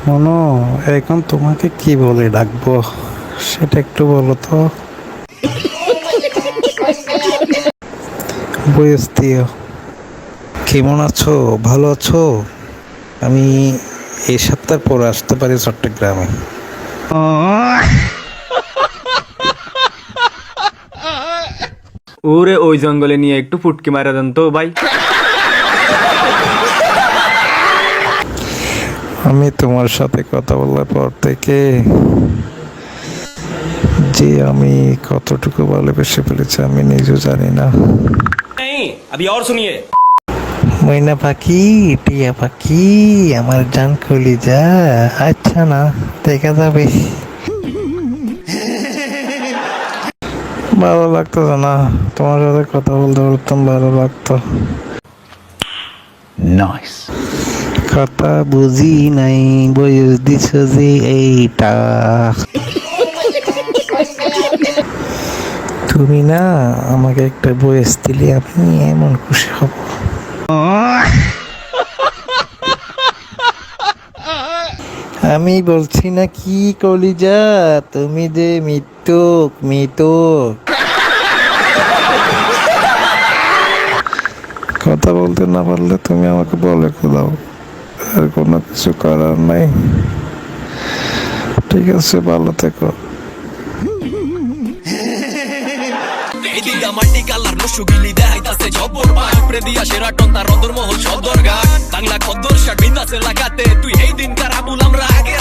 মনো, এখন তোমাকে কি বলে ডাকবো সেটা একটু বলো তো। বয়স দিও। কেমন আছো? ভালো আছো? আমি এই সপ্তাহ পরে আসতে পারি চট্টগ্রামে। ওরে ওই জঙ্গলে নিয়ে একটু ফুটকি মারা দেন তো ভাই। আমি তোমার সাথে কথা বলার পর থেকে যে আমি কতটুকু ভালোবেসে ফেলেছি আমি নিজেও জানি না। नहीं अभी और सुनिए। ময়না পাখি, টিয়া পাখি, আমার জান খুলি যা। আচ্ছা না, দেখা যাবে। ভালো লাগতো না তোমার সাথে কথা বলতে বলতাম, ভালো লাগতো। কথা বুঝি নাই, বয়স দিছ যে এইটা। তুমি না আমাকে একটা বয়স দিলে আমি এমন খুশি হব। আমি বলছি না কি কলিজা, তুমি যে মিথ্যুক মিথ্যুক। কথা বলতে না পারলে তুমি আমাকে বলে দাও, আর কোনো কিছু করার নাই। ঠিক আছে, ভালো থেকো। এদিকে মাটি কালার মুশুগিলি দেখাইতাছে জবর ভাই উপরে দিয়া সেরাটন তার অন্দর মহল সদর গান বাংলা খদ্দর শাট বিন্দাসে লাগাতে তুই এই দিন কারাবুল আমরা আগে